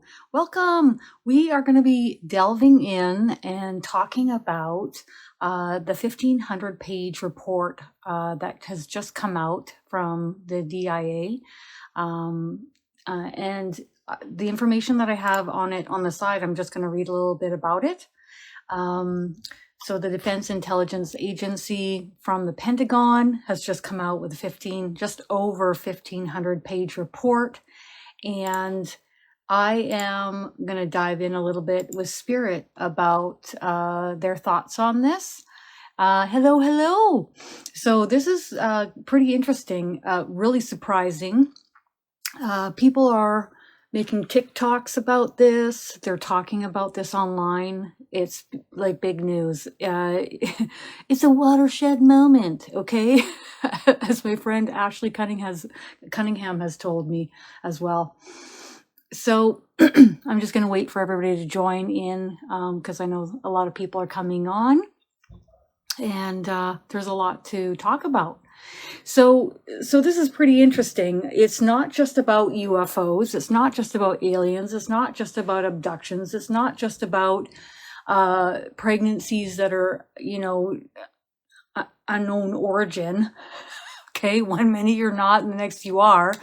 Hello, welcome. We are going to be delving in and talking about the 1,500 page report that has just come out from the DIA. And the information that I have on it on the side, I'm just going to read a little bit about it. So the Defense Intelligence Agency from the Pentagon has just come out with just over 1,500 page report. And I am going to dive in a little bit with Spirit about their thoughts on this. Hello. So this is pretty interesting, really surprising. People are making TikToks about this. They're talking about this online. It's like big news. It's a watershed moment, okay? As my friend Ashley Cunningham has told me as well. So I'm just going to wait for everybody to join in because I know a lot of people are coming on, and there's a lot to talk about. So this is pretty interesting. It's not just about UFOs. It's not just about aliens. It's not just about abductions. It's not just about pregnancies that are, unknown origin. Okay, 1 minute you're not, and the next you are.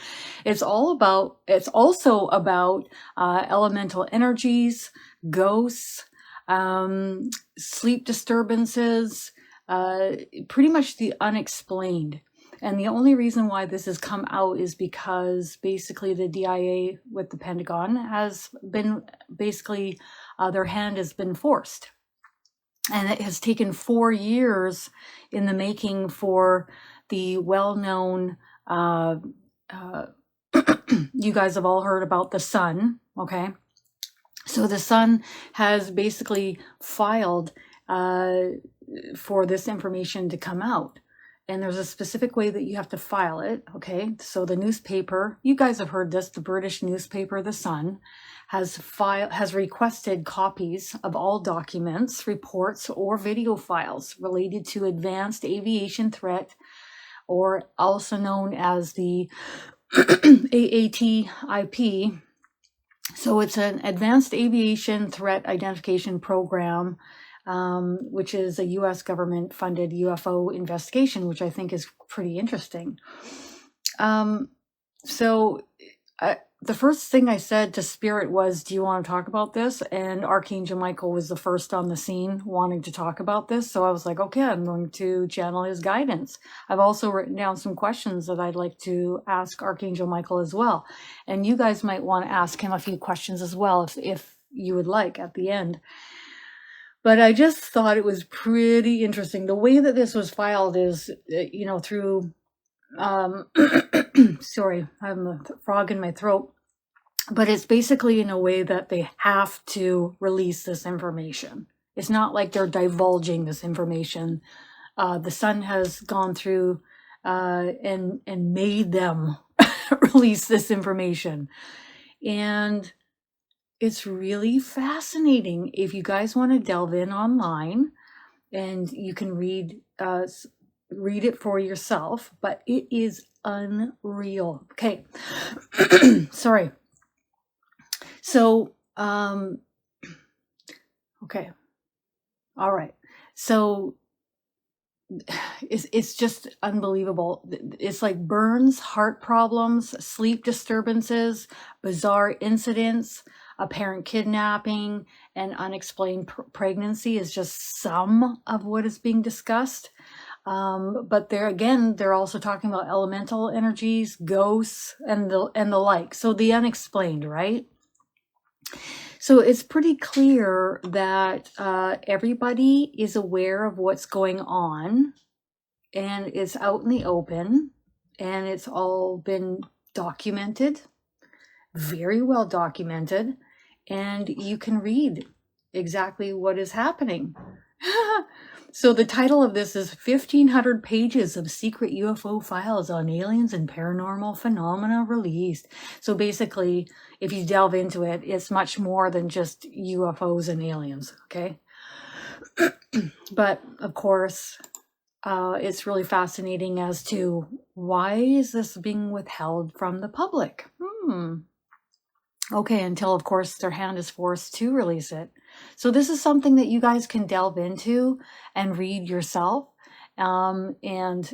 It's also about elemental energies, ghosts, sleep disturbances, pretty much the unexplained. And the only reason why this has come out is because basically the DIA with the Pentagon has been their hand has been forced. And it has taken 4 years in the making for the well-known, you guys have all heard about the sun, okay? So the sun has basically filed for this information to come out. And there's a specific way that you have to file it, okay? So the newspaper, you guys have heard this, the British newspaper, The Sun, has requested copies of all documents, reports, or video files related to advanced aviation threat, or also known as the AATIP. So it's an Advanced Aviation Threat Identification Program, which is a U.S. government-funded UFO investigation, which I think is pretty interesting. The first thing I said to Spirit was, do you want to talk about this? And Archangel Michael was the first on the scene wanting to talk about this. So I was like, okay, I'm going to channel his guidance. I've also written down some questions that I'd like to ask Archangel Michael as well. And you guys might want to ask him a few questions as well, if you would like at the end. But I just thought it was pretty interesting. The way that this was filed is, through, sorry, I have a frog in my throat. But it's basically in a way that they have to release this information. It's not like they're divulging this information. The Sun has gone through and made them release this information. And it's really fascinating. If you guys want to delve in online, and you can read it for yourself, but it is unreal. Okay. Sorry. So, okay. All right. So it's just unbelievable. It's like burns, heart problems, sleep disturbances, bizarre incidents, apparent kidnapping, and unexplained pregnancy is just some of what is being discussed. But they're also talking about elemental energies, ghosts, and the like. So the unexplained, right? So it's pretty clear that everybody is aware of what's going on, and it's out in the open, and it's all been documented, very well documented, and you can read exactly what is happening. So the title of this is 1,500 pages of secret UFO files on aliens and paranormal phenomena released. So basically, if you delve into it, it's much more than just UFOs and aliens, okay? But of course, it's really fascinating as to why is this being withheld from the public? Okay, until of course their hand is forced to release it. So this is something that you guys can delve into and read yourself. And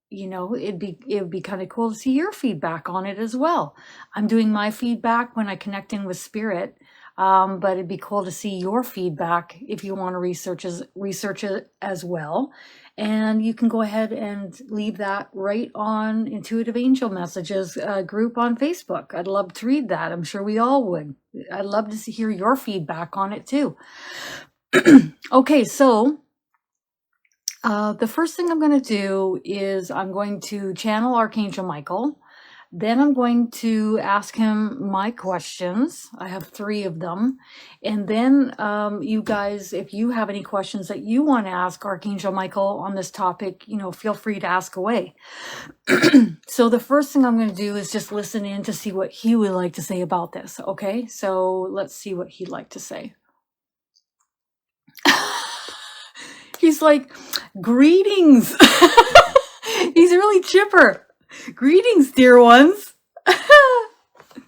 you know, it would be kind of cool to see your feedback on it as well. I'm doing my feedback when I connect in with spirit, but it'd be cool to see your feedback if you want to research it as well. And you can go ahead and leave that right on Intuitive Angel Messages group on Facebook. I'd love to read that. I'm sure we all would. I'd love to hear your feedback on it too. Okay, so the first thing I'm going to do is I'm going to channel Archangel Michael. Then I'm going to ask him my questions. I have 3 of them. And then you guys, if you have any questions that you want to ask Archangel Michael on this topic, you know, feel free to ask away. So the first thing I'm going to do is just listen in to see what he would like to say about this. Okay, so let's see what he'd like to say. He's like, greetings. He's really chipper. Greetings, dear ones.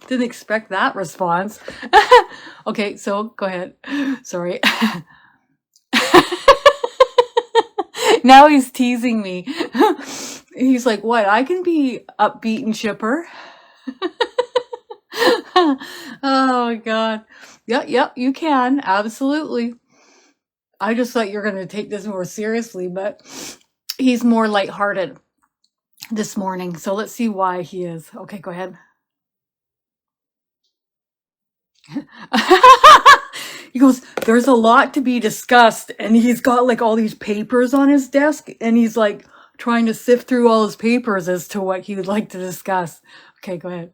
Didn't expect that response. Okay, so go ahead. Sorry. Now he's teasing me. He's like, what? I can be upbeat and chipper. Oh, God. Yep, you can. Absolutely. I just thought you're going to take this more seriously, but he's more lighthearted this morning. So let's see why he is. Okay, go ahead. He goes, there's a lot to be discussed. And he's got like all these papers on his desk. And he's like trying to sift through all his papers as to what he would like to discuss. Okay, go ahead.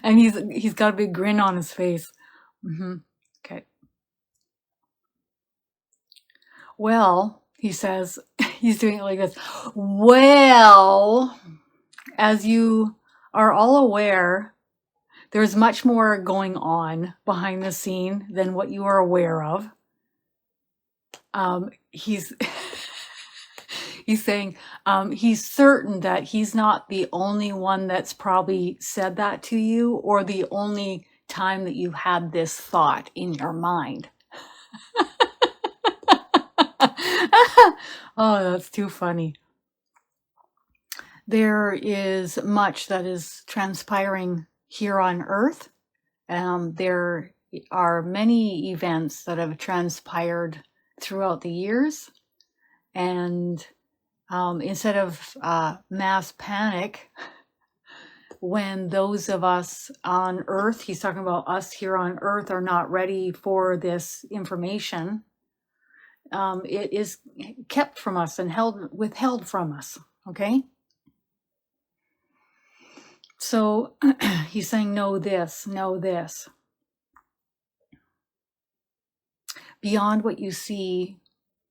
And he's got a big grin on his face. Okay. Well, he says, he's doing it like this. Well, as you are all aware, there's much more going on behind the scene than what you are aware of. He's he's saying he's certain that he's not the only one that's probably said that to you, or the only time that you had this thought in your mind. Oh, that's too funny. There is much that is transpiring here on Earth. There are many events that have transpired throughout the years. And instead of mass panic, when those of us on Earth, he's talking about us here on Earth, are not ready for this information, it is kept from us and withheld from us. Okay? So he's saying, know this. Beyond what you see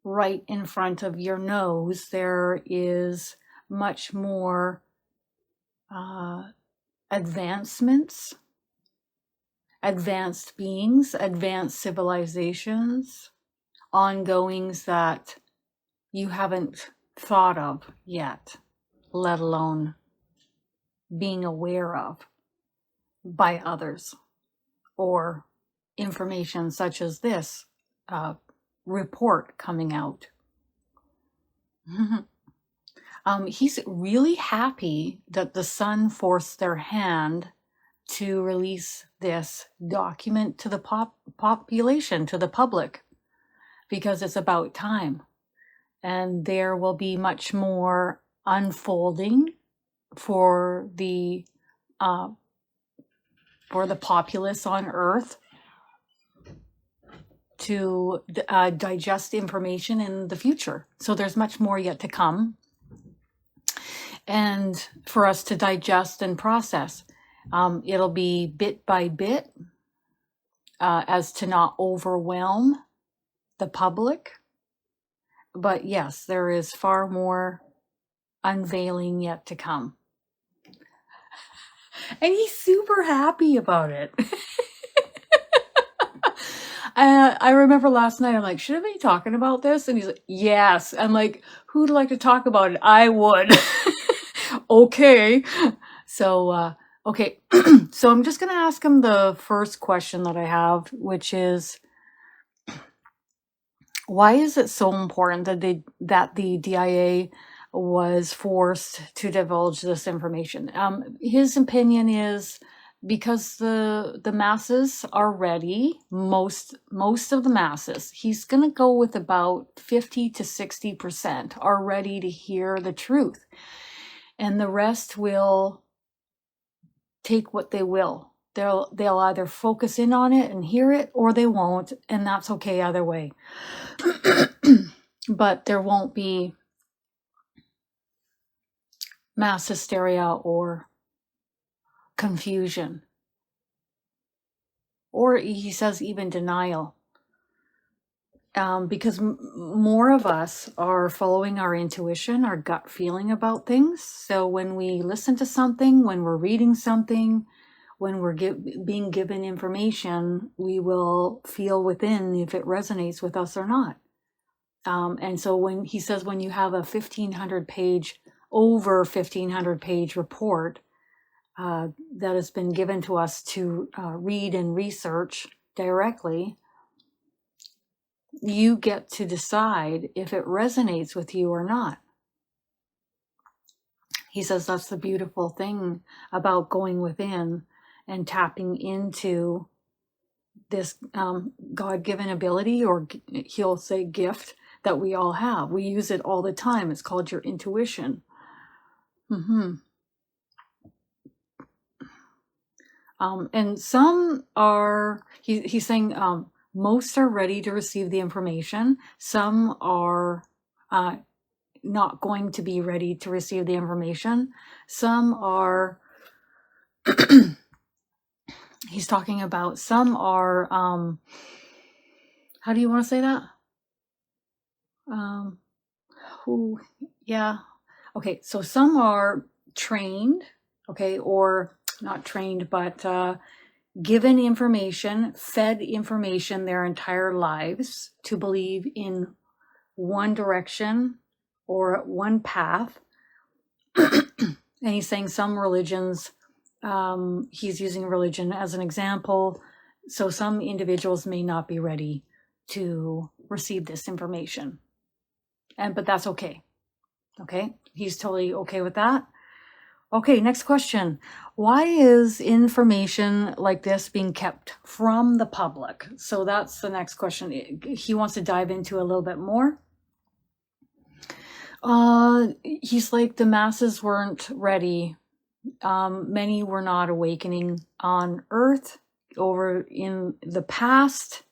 right in front of your nose, there is much more advancements, advanced beings, advanced civilizations, ongoings that you haven't thought of yet, let alone being aware of by others, or information such as this report coming out. He's really happy that the sun forced their hand to release this document to the population, to the public, because it's about time. And there will be much more unfolding for the populace on Earth to digest information in the future. So there's much more yet to come, and for us to digest and process. It'll be bit by bit, as to not overwhelm the public. But yes, there is far more unveiling yet to come. And he's super happy about it. I remember last night, I'm like, should I be talking about this? And he's like, yes. I'm like, who'd like to talk about it? I would. Okay. So, Okay, so I'm just going to ask him the first question that I have, which is, why is it so important that the DIA was forced to divulge this information? His opinion is because the masses are ready, most of the masses. He's going to go with about 50 to 60% are ready to hear the truth, and the rest will take what they will. They'll either focus in on it and hear it, or they won't, and that's okay either way. But there won't be mass hysteria or confusion, or he says even denial, because more of us are following our intuition, our gut feeling about things. So when we listen to something, when we're reading something, when we're being given information, we will feel within if it resonates with us or not. And so when he says, when you have a over 1,500 page report that has been given to us to read and research directly, you get to decide if it resonates with you or not. He says that's the beautiful thing about going within and tapping into this God-given ability, or he'll say gift, that we all have. We use it all the time. It's called your intuition. And some are, he's saying, most are ready to receive the information. Some are not going to be ready to receive the information. Some are, he's talking about, some are, how do you want to say that? Yeah. Okay, so some are trained, okay, or not trained, but given information, fed information their entire lives to believe in one direction or one path. And he's saying some religions, he's using religion as an example. So some individuals may not be ready to receive this information. But that's okay. Okay, he's totally okay with that. Okay, next question. Why is information like this being kept from the public? So that's the next question. He wants to dive into a little bit more. He's like, the masses weren't ready. Many were not awakening on Earth over in the past,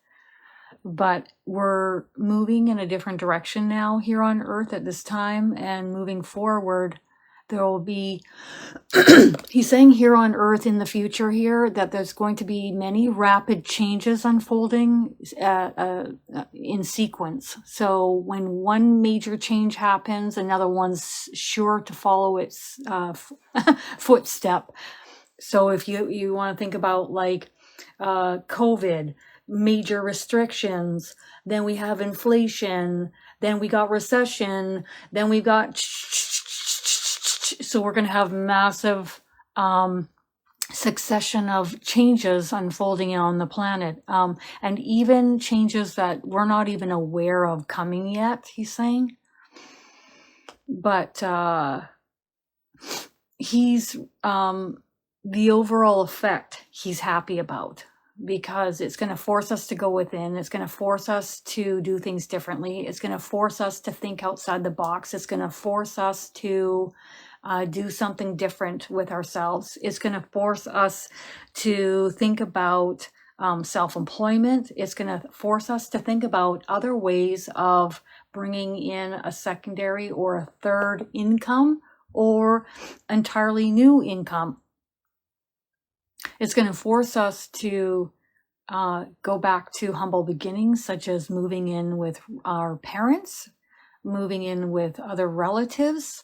but we're moving in a different direction now here on Earth at this time, and moving forward, there will be, he's saying here on Earth in the future here, that there's going to be many rapid changes unfolding in sequence. So when one major change happens, another one's sure to follow its footstep. So if you want to think about like COVID, major restrictions, then we have inflation, then we got recession, then we got, so we're going to have massive succession of changes unfolding on the planet, and even changes that we're not even aware of coming yet, he's saying. But he's the overall effect he's happy about, because it's going to force us to go within. It's going to force us to do things differently. It's going to force us to think outside the box. It's going to force us to do something different with ourselves. It's going to force us to think about self-employment. It's going to force us to think about other ways of bringing in a secondary or a third income, or entirely new income. It's going to force us to go back to humble beginnings, such as moving in with our parents, moving in with other relatives,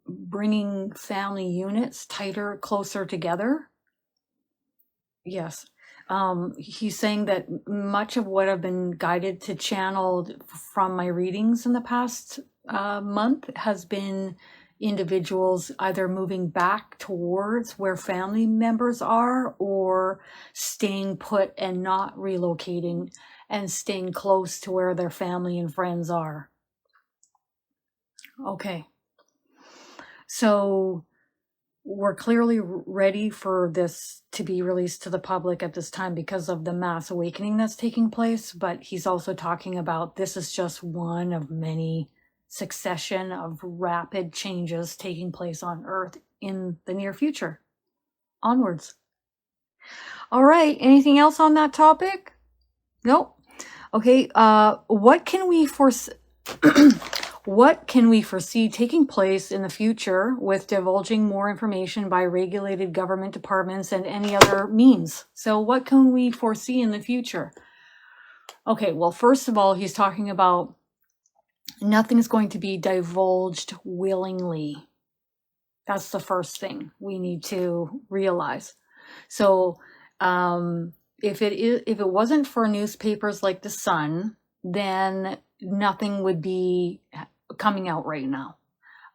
bringing family units tighter, closer together. Yes. He's saying that much of what I've been guided to channel from my readings in the past month has been individuals either moving back towards where family members are or staying put and not relocating and staying close to where their family and friends are. Okay. So we're clearly ready for this to be released to the public at this time because of the mass awakening that's taking place. But he's also talking about this is just one of many succession of rapid changes taking place on Earth in the near future. Onwards. All right. Anything else on that topic? Nope. Okay. What can we foresee? What can we foresee taking place in the future with divulging more information by regulated government departments and any other means? So what can we foresee in the future? Okay, well, first of all, he's talking about nothing's going to be divulged willingly. That's the first thing we need to realize. So if it wasn't for newspapers like The Sun, then nothing would be coming out right now.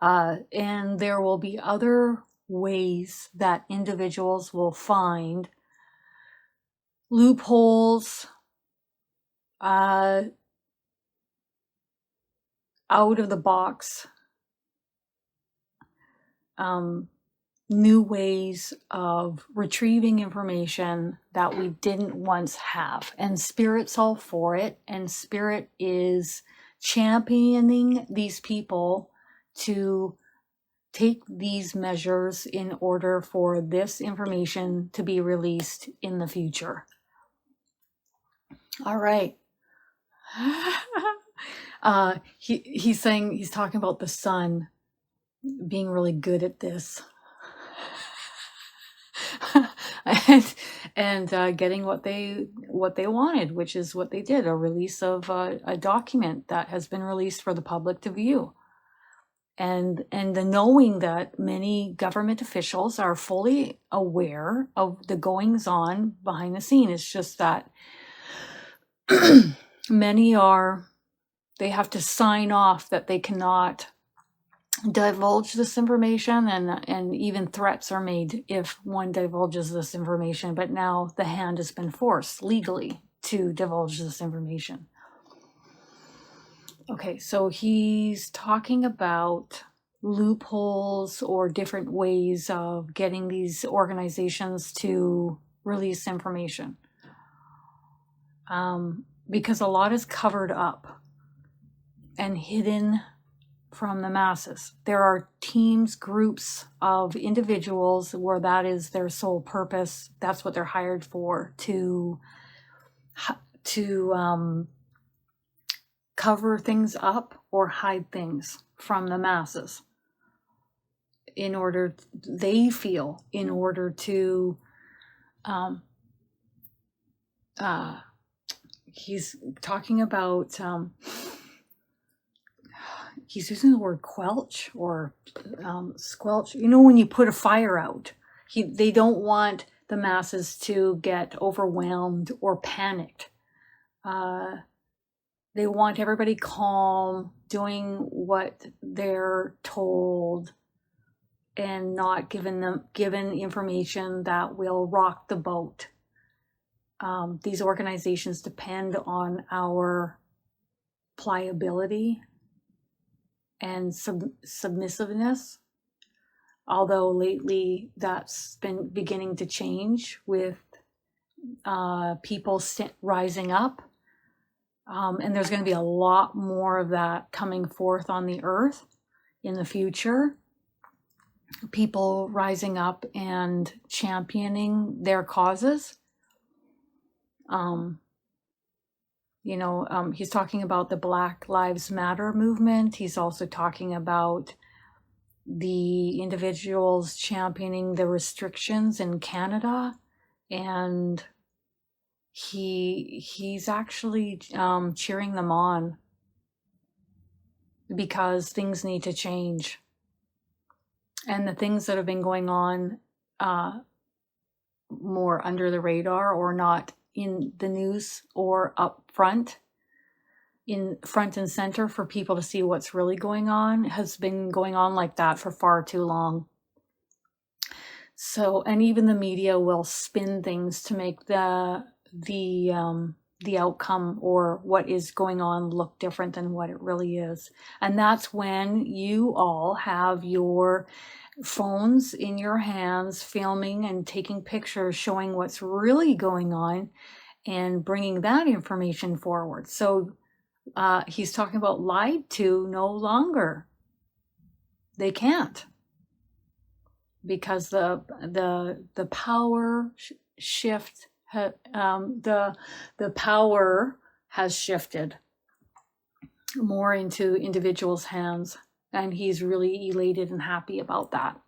And there will be other ways that individuals will find loopholes, out of the box, new ways of retrieving information that we didn't once have. And Spirit's all for it. And Spirit is championing these people to take these measures in order for this information to be released in the future. All right. He's saying, he's talking about the Sun being really good at this. and getting what they wanted, which is what they did, a release of a document that has been released for the public to view. And the knowing that many government officials are fully aware of the goings on behind the scene. It's just that many they have to sign off that they cannot divulge this information, and even threats are made if one divulges this information. But now the hand has been forced legally to divulge this information. Okay, so he's talking about loopholes or different ways of getting these organizations to release information. Because a lot is covered up and hidden from the masses. There are teams, groups of individuals where that is their sole purpose. That's what they're hired for, to cover things up or hide things from the masses in order, they feel, in order to he's talking about he's using the word quelch or squelch. You know, when you put a fire out, they don't want the masses to get overwhelmed or panicked. They want everybody calm, doing what they're told, and not given information that will rock the boat. These organizations depend on our pliability and submissiveness, although lately that's been beginning to change with people rising up. And there's going to be a lot more of that coming forth on the earth in the future. People rising up and championing their causes. He's talking about the Black Lives Matter movement. He's also talking about the individuals championing the restrictions in Canada, and he's actually cheering them on because things need to change. And the things that have been going on more under the radar or not in the news or up front, in front and center for people to see what's really going on. It has been going on like that for far too long. So, and even the media will spin things to make the outcome or what is going on look different than what it really is. And that's when you all have your phones in your hands, filming and taking pictures showing what's really going on and bringing that information forward. So he's talking about lied to no longer. They can't, because the power shift, the power has shifted more into individuals' hands, and he's really elated and happy about that.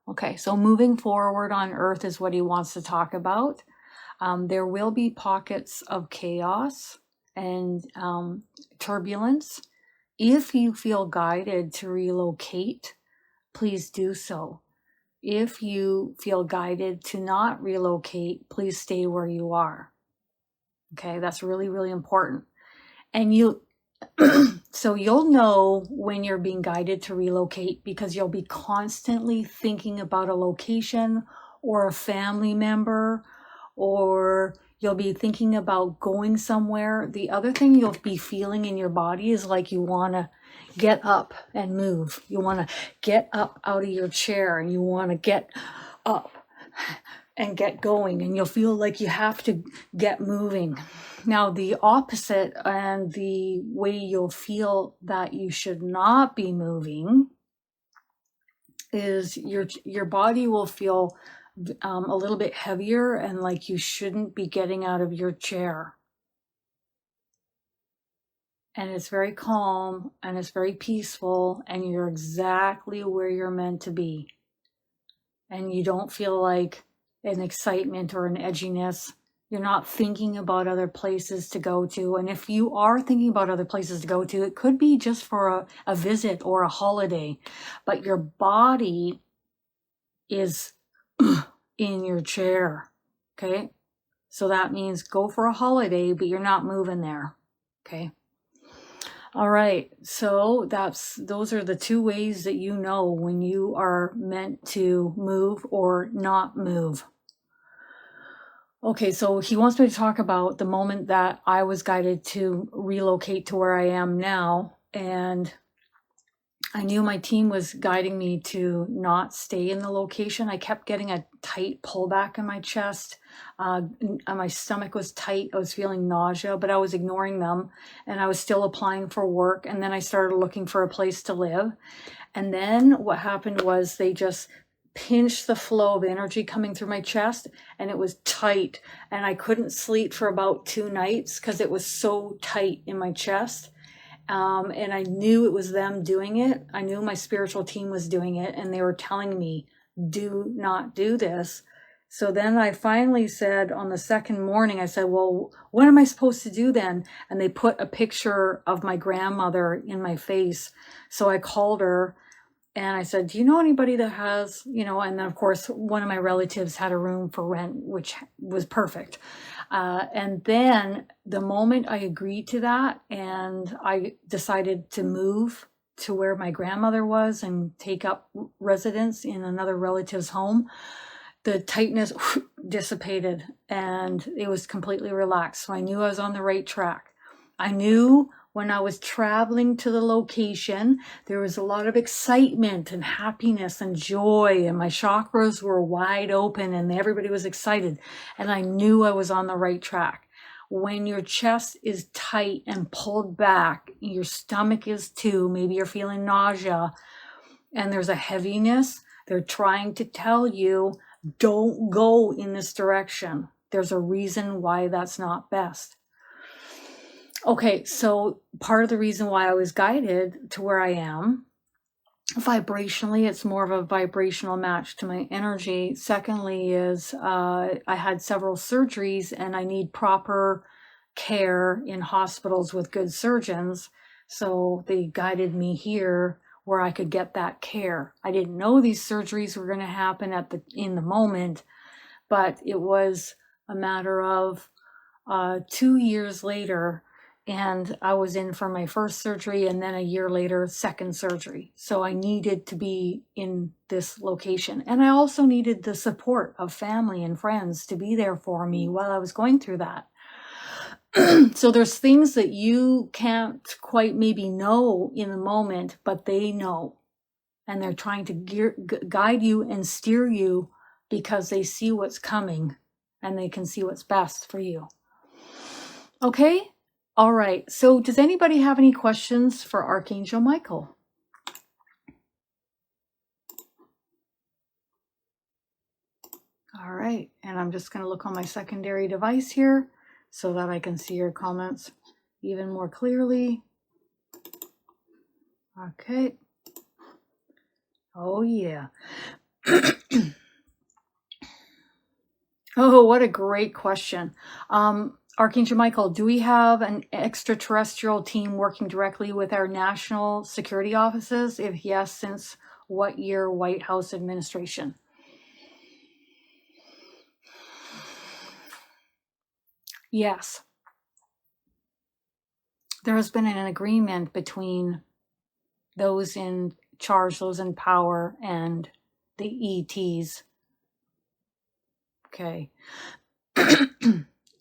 Okay, so moving forward on Earth is what he wants to talk about. There will be pockets of chaos and turbulence. If you feel guided to relocate, please do so. If you feel guided to not relocate, please stay where you are. Okay, that's really, really important. And so you'll know when you're being guided to relocate, because you'll be constantly thinking about a location or a family member, or you'll be thinking about going somewhere. The other thing you'll be feeling in your body is like you want to get up and move. You want to get up out of your chair, and you want to get up and get going, and you'll feel like you have to get moving. Now, the opposite, and the way you'll feel that you should not be moving, is your body will feel a little bit heavier and like you shouldn't be getting out of your chair. And it's very calm and it's very peaceful, and you're exactly where you're meant to be. And you don't feel like an excitement or an edginess. You're not thinking about other places to go to. And if you are thinking about other places to go to, it could be just for a visit or a holiday, but your body is in your chair. Okay. So that means go for a holiday, but you're not moving there. Okay. All right. So those are the two ways that you know when you are meant to move or not move. Okay, so he wants me to talk about the moment that I was guided to relocate to where I am now. And I knew my team was guiding me to not stay in the location. I kept getting a tight pullback in my chest. My stomach was tight. I was feeling nausea, but I was ignoring them, and I was still applying for work. And then I started looking for a place to live. And then what happened was they just pinched the flow of energy coming through my chest, and it was tight. And I couldn't sleep for about 2 nights because it was so tight in my chest. And I knew it was them doing it. I knew my spiritual team was doing it, and they were telling me, do not do this. So then I finally said on the second morning, I said, well, what am I supposed to do then? And they put a picture of my grandmother in my face. So I called her and I said, do you know anybody that has, and then of course, one of my relatives had a room for rent, which was perfect. And then the moment I agreed to that, and I decided to move to where my grandmother was and take up residence in another relative's home, the tightness dissipated and it was completely relaxed. So I knew I was on the right track. I knew when I was traveling to the location, there was a lot of excitement and happiness and joy, and my chakras were wide open and everybody was excited. And I knew I was on the right track. When your chest is tight and pulled back, your stomach is too, maybe you're feeling nausea and there's a heaviness, they're trying to tell you, don't go in this direction. There's a reason why that's not best. Okay, so part of the reason why I was guided to where I am, vibrationally, it's more of a vibrational match to my energy. Secondly is I had several surgeries and I need proper care in hospitals with good surgeons. So they guided me here where I could get that care. I didn't know these surgeries were going to happen in the moment, but it was a matter of 2 years later. and I was in for my first surgery, and then a year later, second surgery. So I needed to be in this location. And I also needed the support of family and friends to be there for me while I was going through that. So there's things that you can't quite maybe know in the moment, but they know. And they're trying to guide you and steer you because they see what's coming and they can see what's best for you. Okay? All right. So does anybody have any questions for Archangel Michael? All right. And I'm just going to look on my secondary device here so that I can see your comments even more clearly. Okay. Oh, yeah. Oh, what a great question. Archangel Michael, do we have an extraterrestrial team working directly with our national security offices? If yes, since what year White House administration? Yes. There has been an agreement between those in charge, those in power, and the ETs. Okay.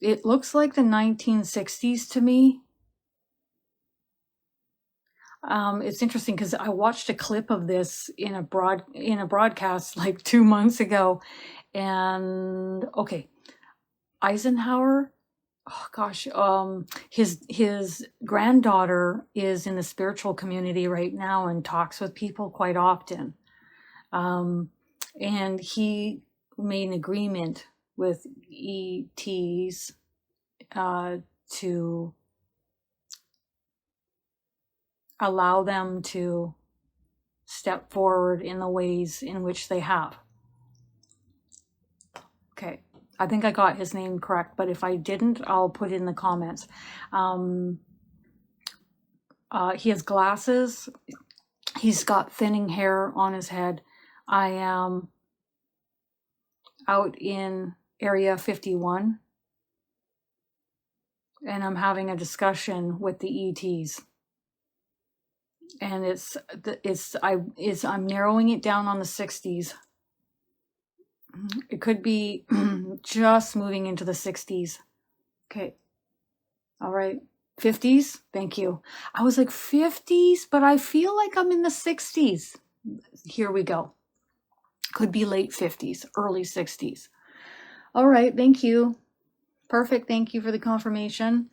It looks like the 1960s to me. It's interesting because I watched a clip of this in a broadcast like 2 months ago, and okay, Eisenhower. Oh gosh, his granddaughter is in the spiritual community right now and talks with people quite often. And he made an agreement with ETs to allow them to step forward in the ways in which they have. Okay, I think I got his name correct, but if I didn't, I'll put it in the comments. He has glasses. He's got thinning hair on his head. I am out in Area 51, and I'm having a discussion with the ETs. And I'm narrowing it down on the 60s. It could be just moving into the 60s. Okay. All right. 50s. Thank you. I was like 50s, but I feel like I'm in the 60s. Here we go. Could be late 50s, early 60s. All right. Thank you. Perfect. Thank you for the confirmation.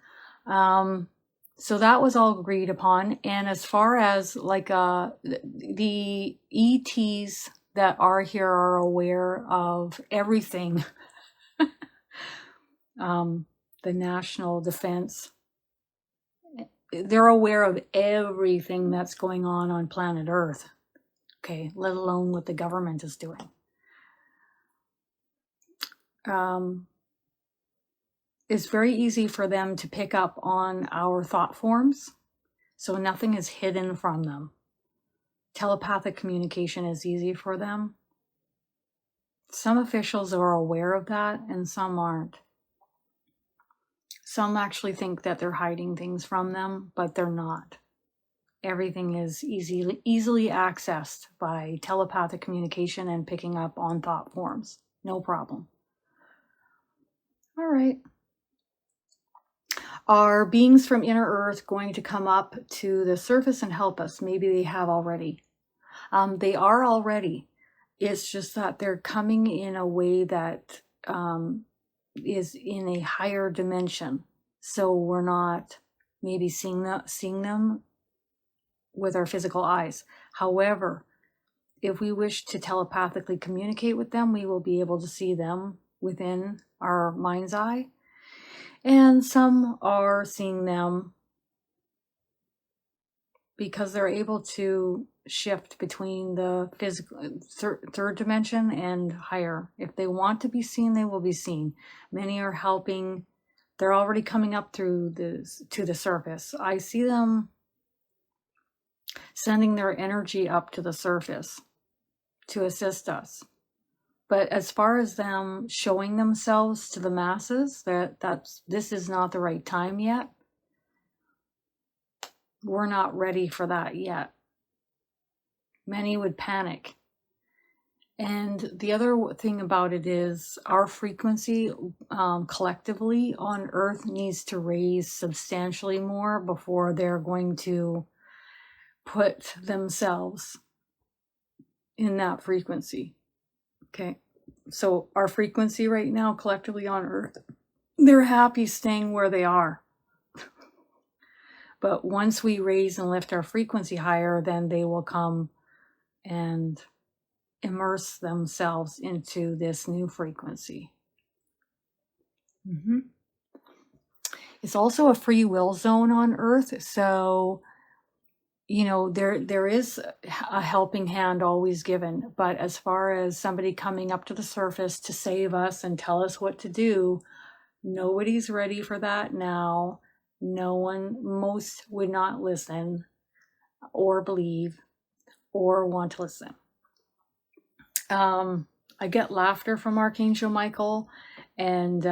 So that was all agreed upon. And as far as like the ETs that are here are aware of everything. The national defense, they're aware of everything that's going on planet Earth. Okay, let alone what the government is doing. It's very easy for them to pick up on our thought forms, so nothing is hidden from them. Telepathic communication is easy for them. Some officials are aware of that and some aren't. Some actually think that they're hiding things from them, but they're not. Everything is easily accessed by telepathic communication and picking up on thought forms. No problem. All right. Are beings from inner Earth going to come up to the surface and help us? Maybe they have already. They are already. It's just that they're coming in a way that is in a higher dimension. So we're not maybe seeing them with our physical eyes. However, if we wish to telepathically communicate with them, we will be able to see them within our mind's eye. And some are seeing them because they're able to shift between the physical third dimension and higher. If they want to be seen, they will be seen. Many are helping. They're already coming up through to the surface. I see them sending their energy up to the surface to assist us. But as far as them showing themselves to the masses, this is not the right time yet. we're not ready for that yet. Many would panic. And the other thing about it is our frequency collectively on Earth needs to raise substantially more before they're going to put themselves in that frequency. Okay. So our frequency right now collectively on Earth, they're happy staying where they are. But once we raise and lift our frequency higher, then they will come and immerse themselves into this new frequency. Mm-hmm. It's also a free will zone on Earth. So, there is a helping hand always given. But as far as somebody coming up to the surface to save us and tell us what to do, nobody's ready for that now. Most would not listen or believe or want to listen. I get laughter from Archangel Michael, and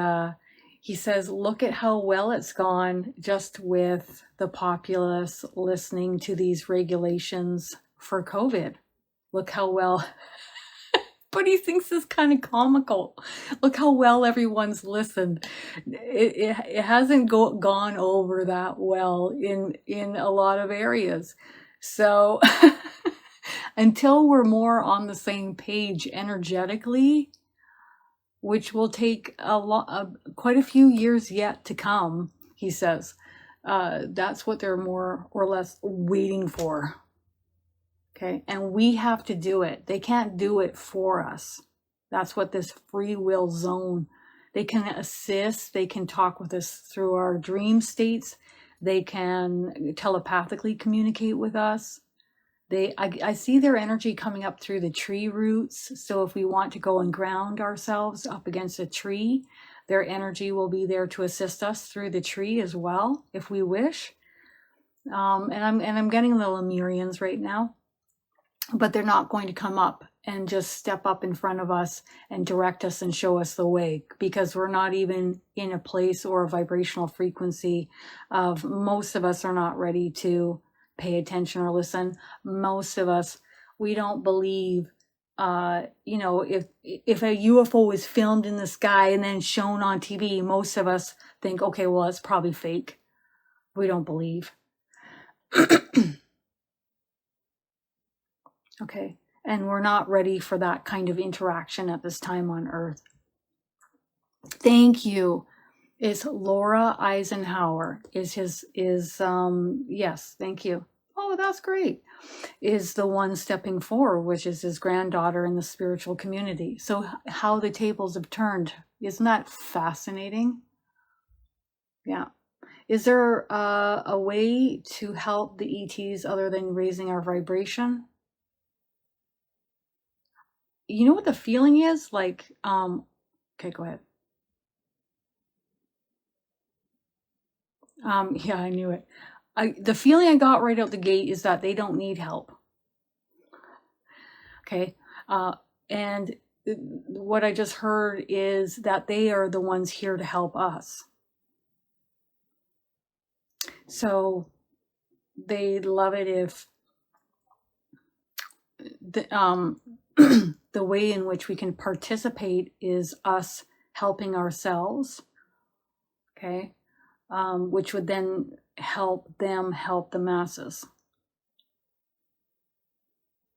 he says, look at how well it's gone just with the populace listening to these regulations for COVID. Look how well, but he thinks it's kind of comical. Look how well everyone's listened. It hasn't gone over that well in a lot of areas. So until we're more on the same page energetically, which will take quite a few years yet to come, he says, that's what they're more or less waiting for. Okay, and we have to do it. They can't do it for us. That's what this free will zone. They can assist. They can talk with us through our dream states. They can telepathically communicate with us. I see their energy coming up through the tree roots. So if we want to go and ground ourselves up against a tree, their energy will be there to assist us through the tree as well, if we wish. And I'm getting the Lemurians right now, but they're not going to come up and just step up in front of us and direct us and show us the way, because we're not even in a place or a vibrational frequency of, most of us are not ready to pay attention or listen. Most of us, we don't believe, if a UFO was filmed in the sky and then shown on TV, most of us think, okay, well, it's probably fake. We don't believe. Okay. And we're not ready for that kind of interaction at this time on Earth. Thank you. Is Laura Eisenhower yes, thank you. Oh, that's great. Is the one stepping forward, which is his granddaughter in the spiritual community. So how the tables have turned. Isn't that fascinating? Yeah. Is there a way to help the ETs other than raising our vibration? You know what the feeling is? Like, okay, go ahead. Yeah, I knew it. The feeling I got right out the gate is that they don't need help. Okay. And what I just heard is that they are the ones here to help us. So they'd love it if the way in which we can participate is us helping ourselves. Okay. Which would then help them help the masses.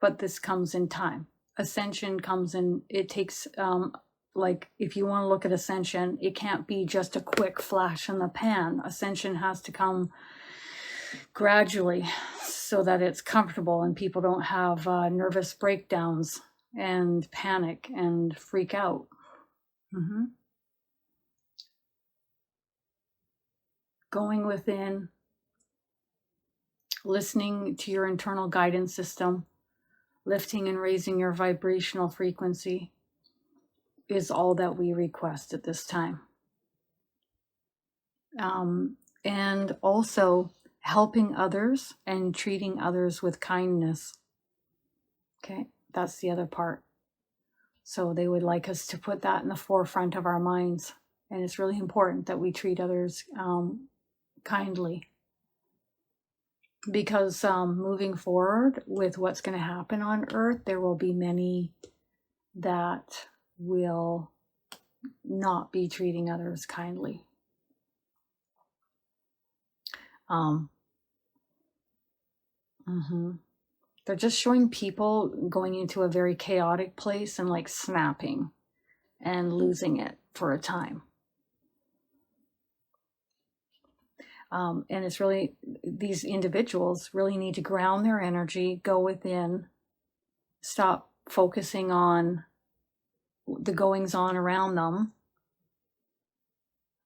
But this comes in time. Ascension comes in, it takes, like if you want to look at ascension, it can't be just a quick flash in the pan. Ascension has to come gradually so that it's comfortable and people don't have nervous breakdowns and panic and freak out. Mm-hmm. Going within, listening to your internal guidance system, lifting and raising your vibrational frequency is all that we request at this time. And also helping others and treating others with kindness. Okay, that's the other part. So they would like us to put that in the forefront of our minds. And it's really important that we treat others kindly. because moving forward with what's going to happen on Earth, there will be many that will not be treating others kindly. They're just showing people going into a very chaotic place and like snapping and losing it for a time. And it's really, these individuals really need to ground their energy, go within, stop focusing on the goings on around them,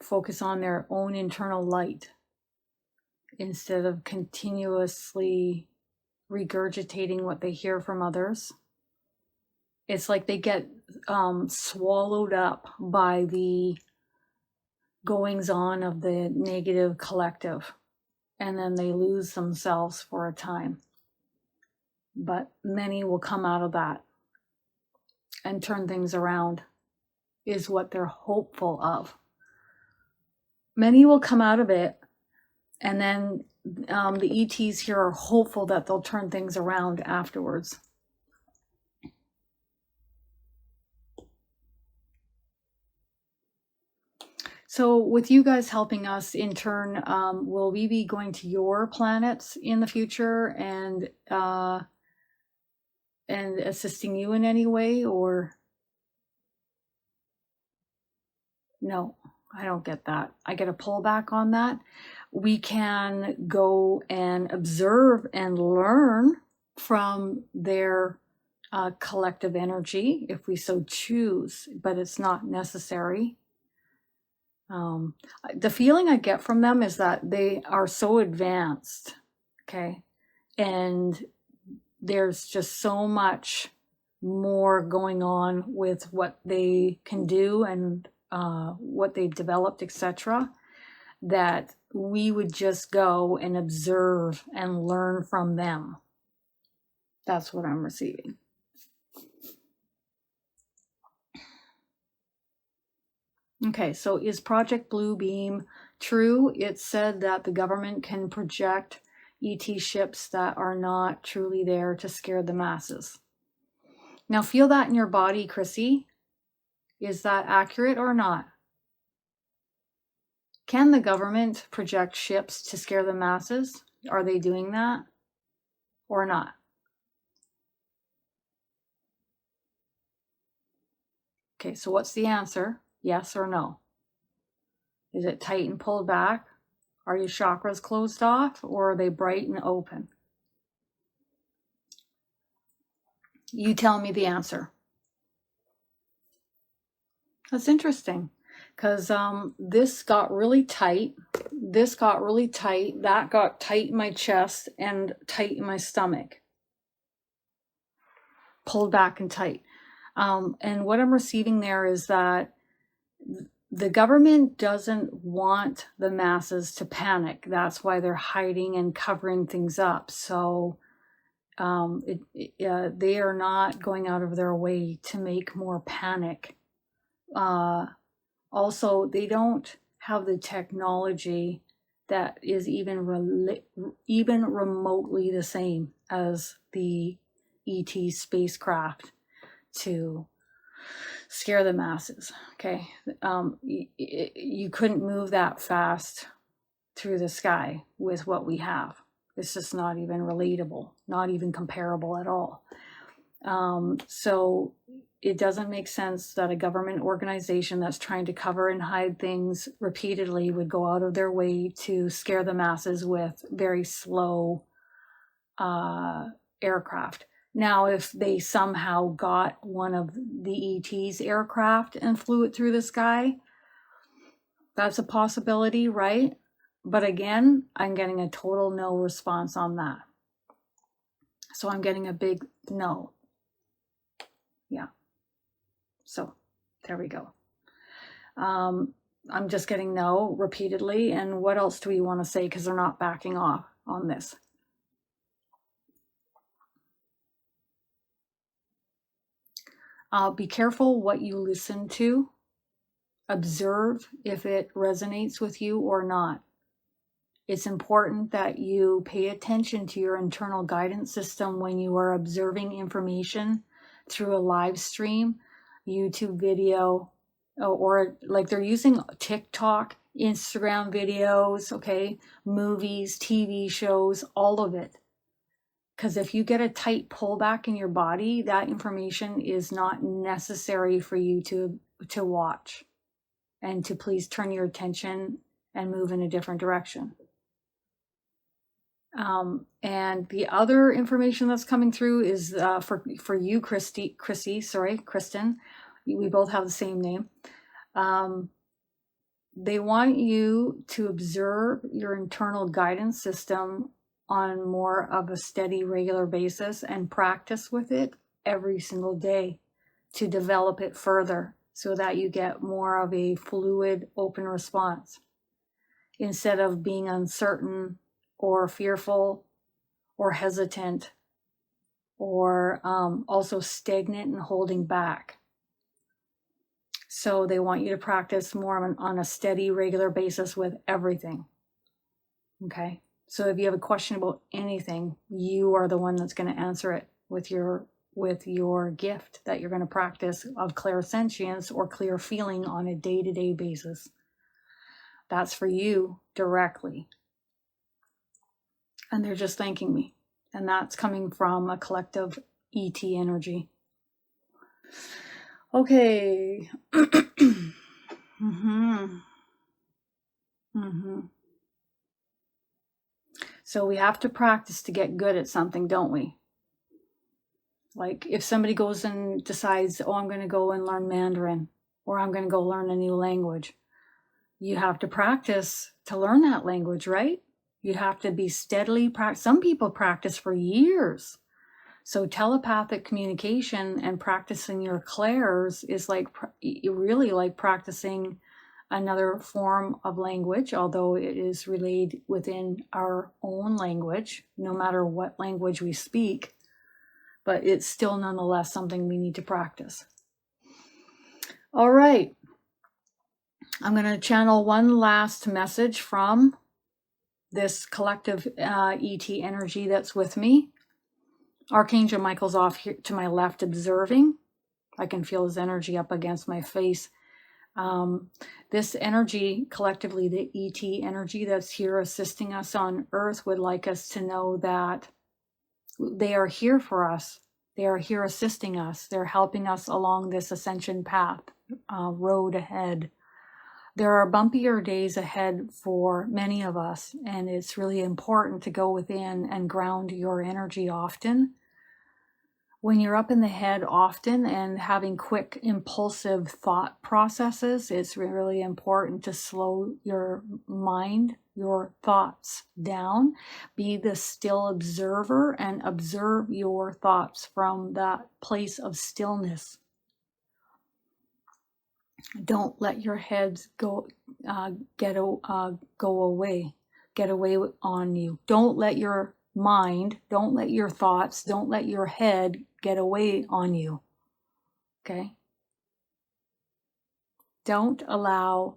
focus on their own internal light instead of continuously regurgitating what they hear from others. It's like they get swallowed up by the goings on of the negative collective, and then they lose themselves for a time. But many will come out of that and turn things around, is what they're hopeful of. Many will come out of it, and then the ETs here are hopeful that they'll turn things around afterwards. So with you guys helping us in turn, will we be going to your planets in the future and assisting you in any way, or no? I don't get that. I get a pullback on that. We can go and observe and learn from their collective energy if we so choose, but it's not necessary. The feeling I get from them is that they are so advanced, okay? And there's just so much more going on with what they can do and what they've developed, etc., that we would just go and observe and learn from them. That's what I'm receiving. Okay, so is Project Blue Beam true? It said that the government can project ET ships that are not truly there to scare the masses. Now feel that in your body, Chrissy. Is that accurate or not? Can the government project ships to scare the masses? Are they doing that or not? Okay, so what's the answer? Yes or no? Is it tight and pulled back? Are your chakras closed off, or are they bright and open? You tell me the answer. That's interesting, because this got really tight, this got really tight, that got tight in my chest and tight in my stomach. Pulled back and tight. And what I'm receiving there is that the government doesn't want the masses to panic. That's why they're hiding and covering things up. So they are not going out of their way to make more panic. Also, they don't have the technology that is even remotely the same as the ET spacecraft to scare the masses. Okay, you couldn't move that fast through the sky with what we have. It's just not even relatable, not even comparable at all. So it doesn't make sense that a government organization that's trying to cover and hide things repeatedly would go out of their way to scare the masses with very slow aircraft. Now, if they somehow got one of the ET's aircraft and flew it through the sky, that's a possibility, right? But again, I'm getting a total no response on that. So I'm getting a big no. Yeah. So there we go. I'm just getting no repeatedly. And what else do we want to say? Because they're not backing off on this. Be careful what you listen to. Observe if it resonates with you or not. It's important that you pay attention to your internal guidance system when you are observing information through a live stream, YouTube video, or like they're using TikTok, Instagram videos, okay, movies, TV shows, all of it. Because if you get a tight pullback in your body, that information is not necessary for you to watch, and to please turn your attention and move in a different direction. And the other information that's coming through is for you, Kristin. We both have the same name. They want you to observe your internal guidance system on more of a steady, regular basis and practice with it every single day to develop it further so that you get more of a fluid, open response instead of being uncertain or fearful or hesitant or also stagnant and holding back. So they want you to practice more on a steady, regular basis with everything. Okay? So if you have a question about anything, you are the one that's going to answer it with your gift that you're going to practice of clairsentience or clear feeling on a day-to-day basis. That's for you directly. And they're just thanking me. And that's coming from a collective ET energy. Okay. So we have to practice to get good at something, don't we? Like if somebody goes and decides, oh, I'm going to go and learn Mandarin, or I'm going to go learn a new language. You have to practice to learn that language, right? You have to be steadily practice. Some people practice for years. So telepathic communication and practicing your clairs is like really like practicing another form of language, although it is relayed within our own language, no matter what language we speak, but it's still nonetheless something we need to practice. All right. I'm going to channel one last message from this collective ET energy that's with me. Archangel Michael's off here to my left observing. I can feel his energy up against my face. This energy, collectively, the ET energy that's here assisting us on Earth, would like us to know that they are here for us. They are here assisting us. They're helping us along this ascension path, road ahead. There are bumpier days ahead for many of us, and it's really important to go within and ground your energy often. When you're up in the head often and having quick, impulsive thought processes, it's really important to slow your mind, your thoughts down. Be the still observer and observe your thoughts from that place of stillness. Don't let your heads go away on you. Don't let your mind, don't let your thoughts, don't let your head get away on you. Okay? Don't allow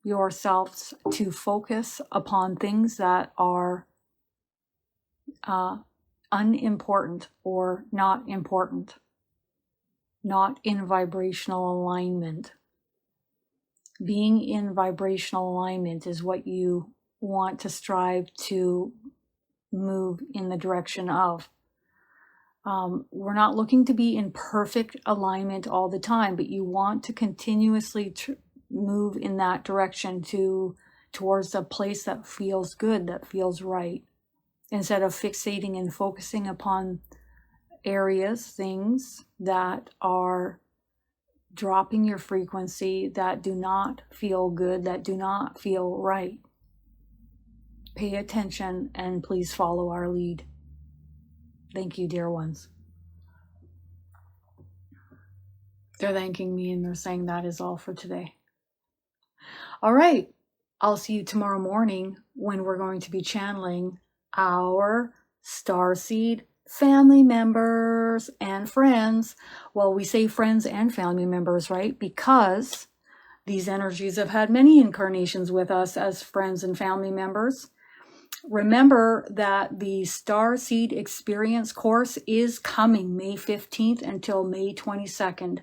yourselves to focus upon things that are unimportant or not important, not in vibrational alignment. Being in vibrational alignment is what you want to strive to move in the direction of. We're not looking to be in perfect alignment all the time, but you want to continuously move in that direction towards a place that feels good, that feels right, instead of fixating and focusing upon areas, things that are dropping your frequency, that do not feel good, that do not feel right. Pay attention and please follow our lead. Thank you, dear ones. They're thanking me and they're saying that is all for today. All right. I'll see you tomorrow morning when we're going to be channeling our Starseed family members and friends. Well, we say friends and family members, right? Because These energies have had many incarnations with us as friends and family members. Remember that the Starseed Experience course is coming May 15th until May 22nd.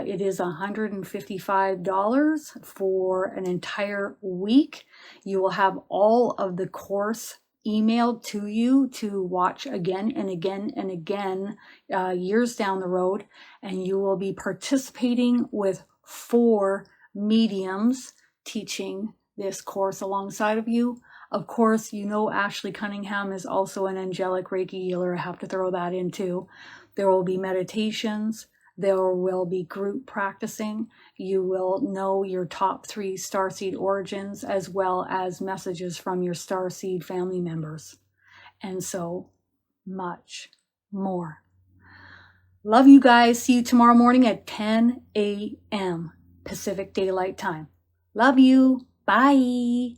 It is $155 for an entire week. You will have all of the course emailed to you to watch again and again and again years down the road, and you will be participating with 4 mediums teaching this course alongside of you. Of course, you know Ashley Cunningham is also an angelic Reiki healer. I have to throw that in too. There will be meditations. There will be group practicing. You will know your top 3 Starseed Origins, as well as messages from your Starseed family members, and so much more. Love you guys. See you tomorrow morning at 10 a.m. Pacific Daylight Time. Love you. Bye.